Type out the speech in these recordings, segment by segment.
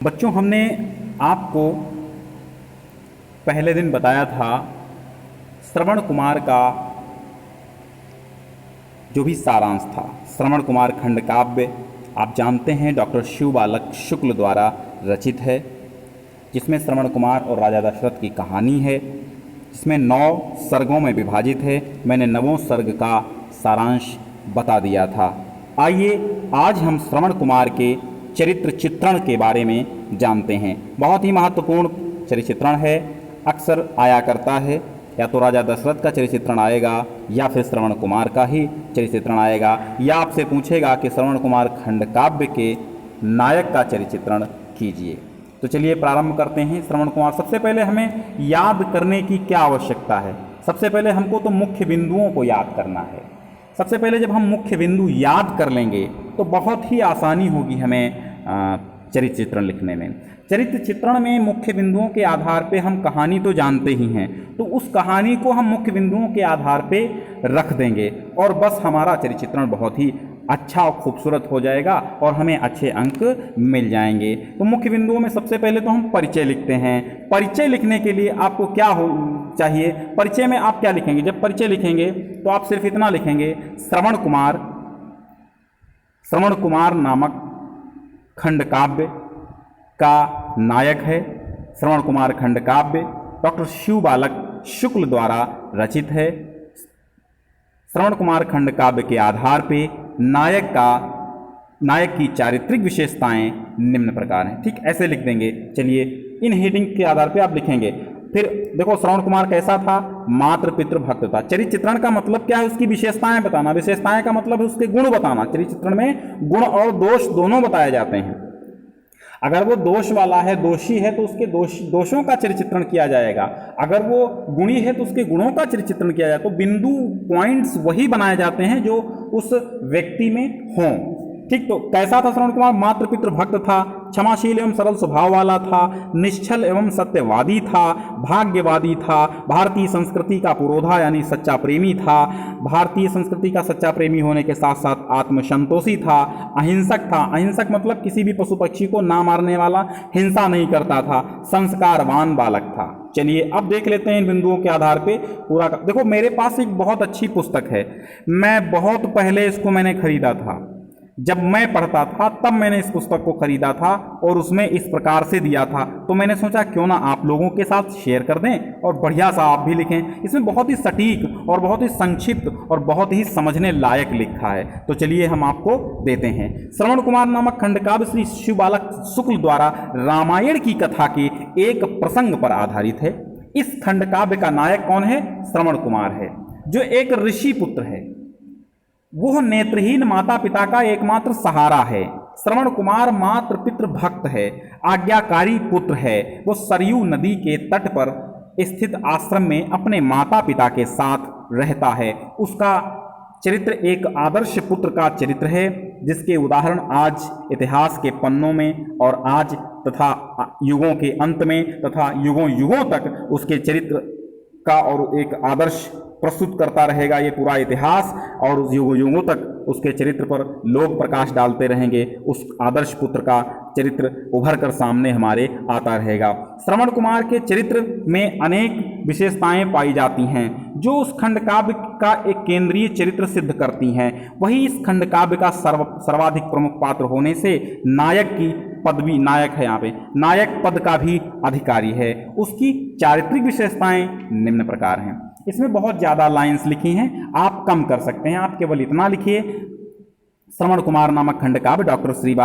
बच्चों, हमने आपको पहले दिन बताया था श्रवण कुमार का जो भी सारांश था। श्रवण कुमार खंड काव्य आप जानते हैं डॉक्टर शिव बालक शुक्ल द्वारा रचित है, जिसमें श्रवण कुमार और राजा दशरथ की कहानी है, जिसमें 9 सर्गों में विभाजित है। मैंने 9वें सर्ग का सारांश बता दिया था। आइए आज हम श्रवण कुमार के चरित्र चित्रण के बारे में जानते हैं। बहुत ही महत्वपूर्ण चरित्र चित्रण है, अक्सर आया करता है। या तो राजा दशरथ का चरित्र चित्रण आएगा या फिर श्रवण कुमार का ही चरित्र चित्रण आएगा, या आपसे पूछेगा कि श्रवण कुमार खंड काव्य के नायक का चरित्र चित्रण कीजिए। तो चलिए प्रारंभ करते हैं। श्रवण कुमार, सबसे पहले हमें याद करने की क्या आवश्यकता है? सबसे पहले हमको तो मुख्य बिंदुओं को याद करना है। सबसे पहले जब हम मुख्य बिंदु याद कर लेंगे तो बहुत ही आसानी होगी हमें चरित्र चित्रण लिखने में। चरित्र चित्रण में मुख्य बिंदुओं के आधार पे हम कहानी तो जानते ही हैं, तो उस कहानी को हम मुख्य बिंदुओं के आधार पे रख देंगे और बस हमारा चरित्र चित्रण बहुत ही अच्छा और खूबसूरत हो जाएगा और हमें अच्छे अंक मिल जाएंगे। तो मुख्य बिंदुओं में सबसे पहले तो हम परिचय लिखते हैं। परिचय लिखने के लिए आपको क्या हो चाहिए? परिचय में आप क्या लिखेंगे? जब परिचय लिखेंगे तो आप सिर्फ इतना लिखेंगे, श्रवण कुमार नामक खंड काव्य का नायक है। श्रवण कुमार खंड काव्य डॉक्टर शिव बालक शुक्ल द्वारा रचित है। श्रवण कुमार खंड काव्य के आधार पे नायक की चारित्रिक विशेषताएं निम्न प्रकार हैं। ठीक ऐसे लिख देंगे। चलिए इन हेडिंग के आधार पे आप लिखेंगे। फिर देखो, श्रवण कुमार कैसा था? मातृ पितृ भक्त था। चरित्र चित्रण का मतलब क्या है? उसकी विशेषताएं बताना। विशेषताएं का मतलब है उसके गुण बताना। चरित्र चित्रण में गुण और दोष दोनों बताए जाते हैं। अगर वो दोष वाला है, दोषी है, तो उसके दोषों का चरित्र चित्रण किया जाएगा। अगर वो गुणी है तो उसके गुणों का चरित्र चित्रण किया जाएगा। तो बिंदु पॉइंट्स वही बनाए जाते हैं जो उस व्यक्ति में हों। ठीक, तो कैसा था श्रवण कुमार? मातृ पितृ भक्त था, क्षमाशील एवं सरल स्वभाव वाला था, निश्चल एवं सत्यवादी था, भाग्यवादी था, भारतीय संस्कृति का पुरोधा यानी सच्चा प्रेमी था। भारतीय संस्कृति का सच्चा प्रेमी होने के साथ साथ आत्मसंतोषी था, अहिंसक था। अहिंसक मतलब किसी भी पशु पक्षी को ना मारने वाला, हिंसा नहीं करता था, संस्कारवान बालक था। चलिए अब देख लेते हैं इन बिंदुओं के आधार पे पूरा देखो, मेरे पास एक बहुत अच्छी पुस्तक है। मैं बहुत पहले इसको मैंने खरीदा था। जब मैं पढ़ता था तब मैंने इस पुस्तक को खरीदा था और उसमें इस प्रकार से दिया था। तो मैंने सोचा क्यों ना आप लोगों के साथ शेयर कर दें और बढ़िया सा आप भी लिखें। इसमें बहुत ही सटीक और बहुत ही संक्षिप्त और बहुत ही समझने लायक लिखा है। तो चलिए हम आपको देते हैं। श्रवण कुमार नामक खंड काव्य श्री शिव बालक शुक्ल द्वारा रामायण की कथा के एक प्रसंग पर आधारित है। इस खंड काव्य का नायक कौन है? श्रवण कुमार है, जो एक ऋषि पुत्र है। वह नेत्रहीन माता पिता का एकमात्र सहारा है। श्रवण कुमार मात्र पितृ भक्त है, आज्ञाकारी पुत्र है। वो सरयू नदी के तट पर स्थित आश्रम में अपने माता पिता के साथ रहता है। उसका चरित्र एक आदर्श पुत्र का चरित्र है, जिसके उदाहरण आज इतिहास के पन्नों में और आज तथा युगों के अंत में तथा युगों युगों तक उसके चरित्र का और एक आदर्श प्रस्तुत करता रहेगा ये पूरा इतिहास, और युगों युगों तक उसके चरित्र पर लोग प्रकाश डालते रहेंगे। उस आदर्श पुत्र का चरित्र उभर कर सामने हमारे आता रहेगा। श्रवण कुमार के चरित्र में अनेक विशेषताएं पाई जाती हैं जो उस खंड काव्य का एक केंद्रीय चरित्र सिद्ध करती हैं। वही इस खंड काव्य का सर्वाधिक प्रमुख पात्र होने से नायक की पदवी, नायक है यहाँ पे, नायक पद का भी अधिकारी है। उसकी चारित्रिक विशेषताएं निम्न प्रकार हैं। इसमें बहुत ज़्यादा लाइंस लिखी हैं, आप कम कर सकते हैं। आप केवल इतना लिखिए, श्रवण कुमार नामक खंड काव्य डॉक्टर शिव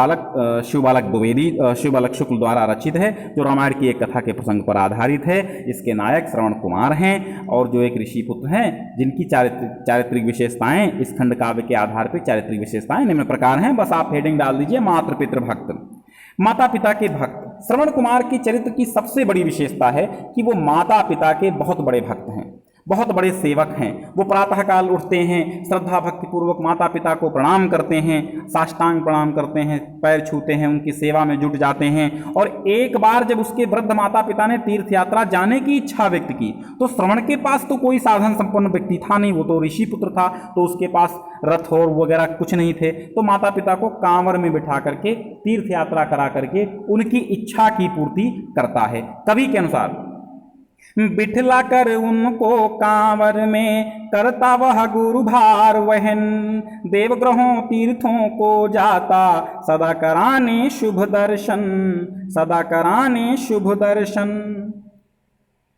बालक शुक्ल द्वारा रचित है, जो रामायण की एक कथा के प्रसंग पर आधारित है। इसके नायक श्रवण कुमार हैं और जो एक ऋषि पुत्र हैं, जिनकी चारित्रिक विशेषताएं इस खंड काव्य के आधार पर चारित्रिक विशेषताएं निम्न प्रकार हैं। बस आप हेडिंग डाल दीजिए, मातृ पितृ भक्त, माता पिता के भक्त। श्रवण कुमार की चरित्र की सबसे बड़ी विशेषता है कि वो माता पिता के बहुत बड़े भक्त हैं। बहुत बड़े सेवक हैं। वो प्रातःकाल उठते हैं, श्रद्धा भक्ति पूर्वक माता पिता को प्रणाम करते हैं, साष्टांग प्रणाम करते हैं, पैर छूते हैं, उनकी सेवा में जुट जाते हैं। और एक बार जब उसके वृद्ध माता पिता ने तीर्थ यात्रा जाने की इच्छा व्यक्त की तो श्रवण के पास तो कोई साधन संपन्न व्यक्ति था नहीं, वो तो ऋषि पुत्र था, तो उसके पास रथ और वगैरह कुछ नहीं थे। तो माता पिता को कांवर में बिठा करके तीर्थ यात्रा करा करके उनकी इच्छा की पूर्ति करता है। कवि के अनुसार बिठला कर उनको कांवर में करता वह गुरु भार वहन, देवग्रहों तीर्थों को जाता सदा कराने शुभ दर्शन, सदा कराने शुभ दर्शन।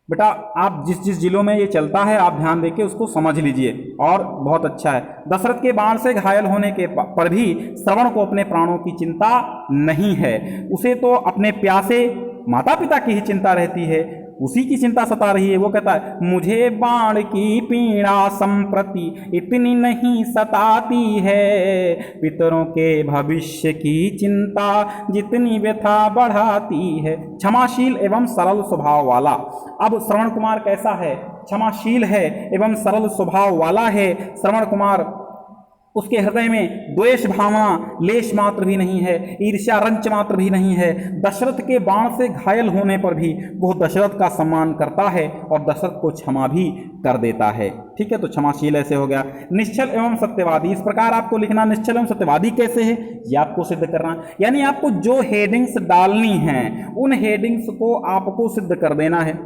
बेटा आप जिस जिस जिलों में ये चलता है आप ध्यान देके उसको समझ लीजिए और बहुत अच्छा है। दशरथ के बाण से घायल होने के पर भी श्रवण को अपने प्राणों की चिंता नहीं है, उसे तो अपने प्यासे माता पिता की ही चिंता रहती है, उसी की चिंता सता रही है। वो कहता है मुझे बाण की पीड़ा संप्रति इतनी नहीं सताती है, पितरों के भविष्य की चिंता जितनी व्यथा बढ़ाती है। क्षमाशील एवं सरल स्वभाव वाला। अब श्रवण कुमार कैसा है? क्षमाशील है एवं सरल स्वभाव वाला है। श्रवण कुमार, उसके हृदय में द्वेष भावना लेश मात्र भी नहीं है, ईर्ष्या रंच मात्र भी नहीं है। दशरथ के बाण से घायल होने पर भी वो दशरथ का सम्मान करता है और दशरथ को क्षमा भी कर देता है। ठीक है, तो क्षमाशील ऐसे हो गया। निश्चल एवं सत्यवादी, इस प्रकार आपको लिखना निश्चल एवं सत्यवादी कैसे है ये आपको सिद्ध करना, यानी आपको जो हेडिंग्स डालनी हैं उन हेडिंग्स को आपको सिद्ध कर देना है।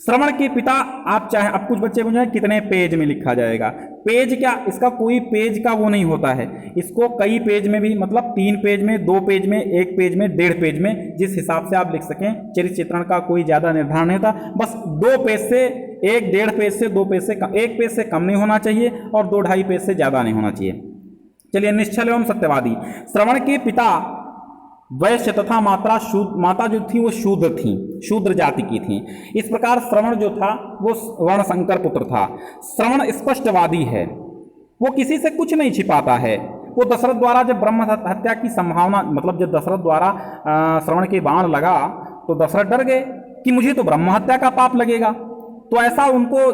श्रवण के पिता, आप चाहे, अब कुछ बच्चे पूछे कितने पेज में लिखा जाएगा, पेज क्या, इसका कोई पेज का वो नहीं होता है, इसको कई पेज में भी, मतलब 3 पेज में, 2 पेज में, 1 पेज में, 1.5 पेज में, जिस हिसाब से आप लिख सकें। चरित्र चित्रण का कोई ज़्यादा निर्धारण नहीं होता, बस 2 पेज से 1, 1.5 पेज से 2 पेज से कम, 1 पेज से कम नहीं होना चाहिए और 2 2.5 पेज से ज़्यादा नहीं होना चाहिए। चलिए, निश्चल एवं सत्यवादी। श्रवण के पिता वैश्य तथा माता जो थी वो शूद्र थी, शूद्र जाति की थी। इस प्रकार श्रवण जो था वो वर्ण संकर पुत्र था। श्रवण स्पष्टवादी है, वो किसी से कुछ नहीं छिपाता है। वो दशरथ द्वारा जब ब्रह्म हत्या की संभावना, मतलब जब दशरथ द्वारा श्रवण के बाण लगा तो दशरथ डर गए कि मुझे तो ब्रह्म हत्या का पाप लगेगा, तो ऐसा उनको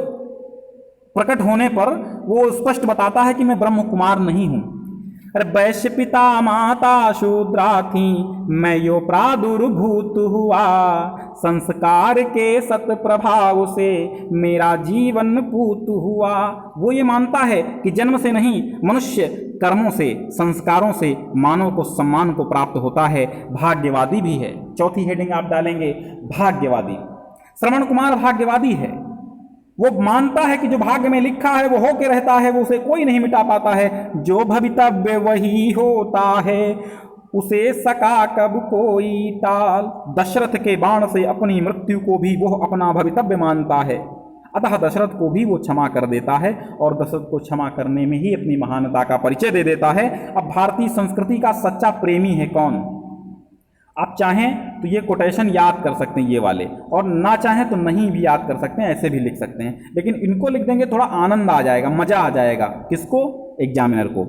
प्रकट होने पर वो स्पष्ट बताता है कि मैं ब्रह्म कुमार नहीं हूँ। अरे वैश्य पिता माता शूद्रा थी, मैं यो प्रादुर्भूत हुआ, संस्कार के सत प्रभाव से मेरा जीवन पूत हुआ। वो ये मानता है कि जन्म से नहीं, मनुष्य कर्मों से, संस्कारों से मानव को सम्मान को प्राप्त होता है। भाग्यवादी भी है। चौथी हेडिंग आप डालेंगे भाग्यवादी। श्रवण कुमार भाग्यवादी है, वो मानता है कि जो भाग्य में लिखा है वो होके रहता है, वो उसे कोई नहीं मिटा पाता है। जो भवितव्य वही होता है, उसे सका कब कोई टाल। दशरथ के बाण से अपनी मृत्यु को भी वो अपना भवितव्य मानता है, अतः दशरथ को भी वो क्षमा कर देता है और दशरथ को क्षमा करने में ही अपनी महानता का परिचय दे देता है। अब भारतीय संस्कृति का सच्चा प्रेमी है कौन? आप चाहें तो ये कोटेशन याद कर सकते हैं ये वाले, और ना चाहें तो नहीं भी याद कर सकते हैं, ऐसे भी लिख सकते हैं, लेकिन इनको लिख देंगे थोड़ा आनंद आ जाएगा, मजा आ जाएगा। किसको? एग्जामिनर को।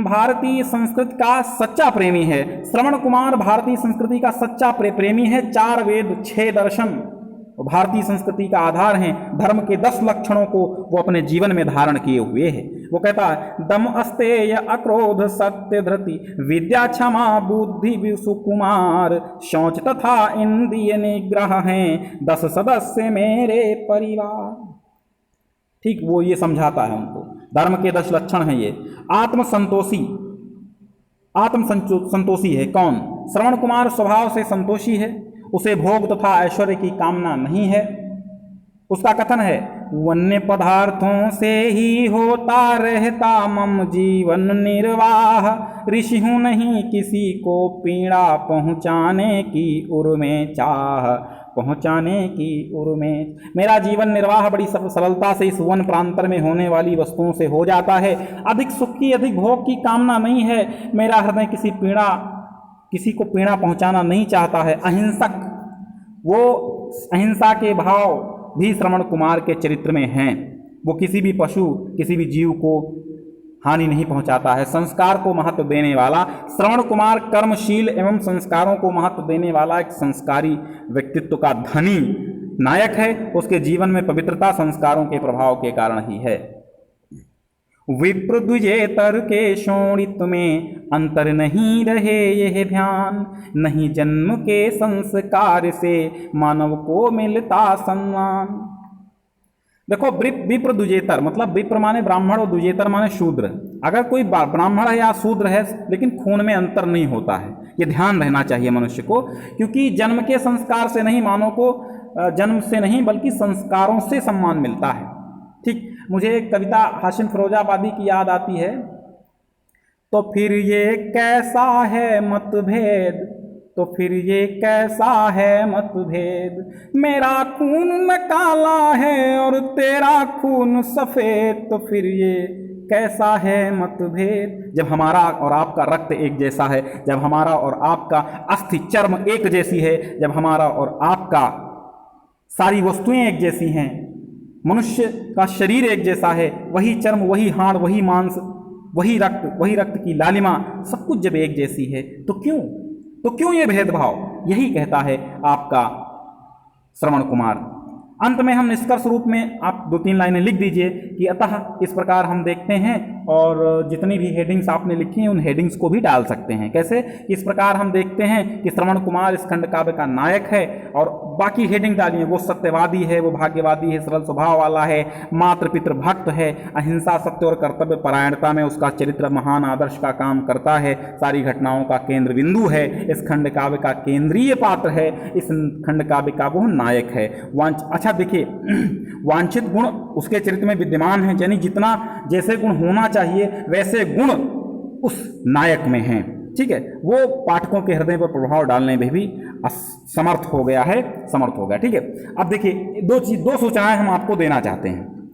भारतीय संस्कृति का सच्चा प्रेमी है श्रवण कुमार। भारतीय संस्कृति का सच्चा प्रेमी है। 4 वेद 6 दर्शन भारतीय संस्कृति का आधार हैं। धर्म के 10 लक्षणों को वो अपने जीवन में धारण किए हुए है। वो कहता है दम अस्तेय अक्रोध सत्य धृति विद्या क्षमा बुद्धि सुकुमार शौच तथा इंद्रिय निग्रह हैं 10 सदस्य मेरे परिवार। ठीक, वो ये समझाता है उनको। धर्म के 10 लक्षण हैं ये। आत्मसंतोषी है कौन? श्रवण कुमार स्वभाव से संतोषी है, उसे भोग तथा ऐश्वर्य की कामना नहीं है। उसका कथन है वन्य पदार्थों से ही होता रहता मम जीवन निर्वाह, ऋषि हूँ नहीं किसी को पीड़ा पहुँचाने की उर में चाह, पहुँचाने की उर में। मेरा जीवन निर्वाह बड़ी सरलता से इस वन प्रांतर में होने वाली वस्तुओं से हो जाता है। अधिक सुख की, अधिक भोग की कामना नहीं है। मेरा हृदय किसी को पीड़ा पहुंचाना नहीं चाहता है। अहिंसक, वो अहिंसा के भाव भी श्रवण कुमार के चरित्र में हैं। वो किसी भी पशु, किसी भी जीव को हानि नहीं पहुंचाता है। संस्कार को महत्व देने वाला श्रवण कुमार कर्मशील एवं संस्कारों को महत्व देने वाला एक संस्कारी व्यक्तित्व का धनी नायक है उसके जीवन में पवित्रता संस्कारों के प्रभाव के कारण ही है। विप्र द्विजेतर के शोणित में अंतर नहीं रहे यह ध्यान, नहीं जन्म के संस्कार से मानव को मिलता सम्मान। देखो विप्र द्विजेतर मतलब विप्र माने ब्राह्मण और द्विजेतर माने शूद्र। अगर कोई ब्राह्मण है या शूद्र है लेकिन खून में अंतर नहीं होता है, ये ध्यान रहना चाहिए मनुष्य को, क्योंकि जन्म के संस्कार से नहीं, मानव को जन्म से नहीं बल्कि संस्कारों से सम्मान मिलता है। ठीक, मुझे एक कविता हाशिम फिरोजाबादी की याद आती है। तो फिर ये कैसा है मतभेद, तो फिर ये कैसा है मतभेद, मेरा खून न काला है और तेरा खून सफ़ेद, तो फिर ये कैसा है मतभेद। जब हमारा और आपका रक्त एक जैसा है, जब हमारा और आपका अस्थि चर्म एक जैसी है, जब हमारा और आपका सारी वस्तुएं एक जैसी हैं, मनुष्य का शरीर एक जैसा है, वही चर्म, वही हाड़, वही मांस, वही रक्त की लालिमा, सब कुछ जब एक जैसी है तो क्यों ये भेदभाव। यही कहता है आपका श्रवण कुमार। अंत में हम निष्कर्ष रूप में आप 2-3 लाइनें लिख दीजिए कि अतः इस प्रकार हम देखते हैं, और जितनी भी हेडिंग्स आपने लिखी हैं उन हेडिंग्स को भी डाल सकते हैं। कैसे, इस प्रकार हम देखते हैं कि श्रवण कुमार इस खंड काव्य का नायक है, और बाकी हेडिंग डालिए, वो सत्यवादी है, वो भाग्यवादी है, सरल स्वभाव वाला है, मातृ पितृ भक्त है, अहिंसा सत्य और कर्तव्य परायणता में उसका चरित्र महान आदर्श का काम करता है, सारी घटनाओं का केंद्र बिंदु है, इस खंड काव्य का केंद्रीय पात्र है, इस खंड काव्य का वो नायक है। अच्छा देखिए, वांछित गुण उसके चरित्र में विद्यमान है, यानी जितना जैसे गुण होना चाहिए वैसे गुण उस नायक में हैं। ठीक है, वो पाठकों के हृदय पर प्रभाव डालने में भी समर्थ हो गया। ठीक है, अब देखिए दो सूचनाएं हम आपको देना चाहते हैं।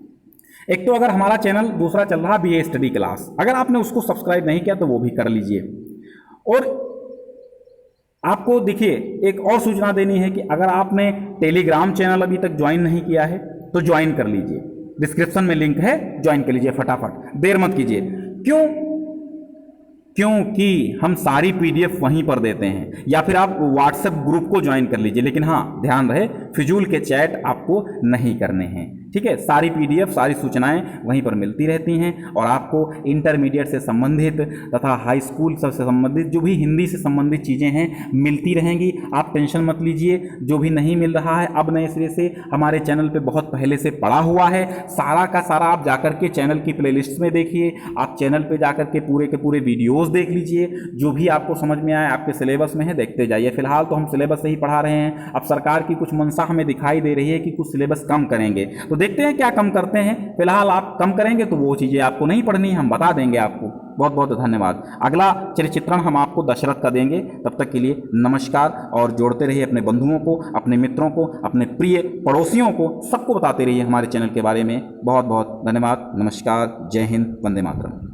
एक तो अगर हमारा चैनल दूसरा चल रहा BA स्टडी क्लास, अगर आपने उसको सब्सक्राइब नहीं किया तो वो भी कर लीजिए। और आपको देखिए एक और सूचना देनी है कि अगर आपने टेलीग्राम चैनल अभी तक ज्वाइन नहीं किया है तो ज्वाइन कर लीजिए, डिस्क्रिप्शन में लिंक है, ज्वाइन कर लीजिए फटाफट, देर मत कीजिए। क्योंकि हम सारी PDF वहीं पर देते हैं, या फिर आप व्हाट्सएप ग्रुप को ज्वाइन कर लीजिए, लेकिन हाँ ध्यान रहे फिजूल के चैट आपको नहीं करने हैं। ठीक है, सारी PDF सारी सूचनाएं वहीं पर मिलती रहती हैं, और आपको इंटरमीडिएट से संबंधित तथा हाई स्कूल से संबंधित जो भी हिंदी से संबंधित चीज़ें हैं मिलती रहेंगी। आप टेंशन मत लीजिए, जो भी नहीं मिल रहा है अब नए सिरे से हमारे चैनल पे बहुत पहले से पड़ा हुआ है, सारा का सारा आप जाकर के चैनल की प्लेलिस्ट में देखिए, आप चैनल पे जाकर के पूरे वीडियोज़ देख लीजिए, जो भी आपको समझ में आए आपके सिलेबस में है देखते जाइए। फिलहाल तो हम सिलेबस से ही पढ़ा रहे हैं, अब सरकार की कुछ मंशा हमें दिखाई दे रही है कि कुछ सिलेबस कम करेंगे, तो देखते हैं क्या कम करते हैं। फिलहाल आप कम करेंगे तो वो चीज़ें आपको नहीं पढ़नी, हम बता देंगे आपको। बहुत बहुत धन्यवाद। अगला चरित्रण हम आपको दशरथ का देंगे, तब तक के लिए नमस्कार। और जोड़ते रहिए अपने बंधुओं को, अपने मित्रों को, अपने प्रिय पड़ोसियों को, सबको बताते रहिए हमारे चैनल के बारे में। बहुत बहुत धन्यवाद। नमस्कार, जय हिंद, वंदे मातरम।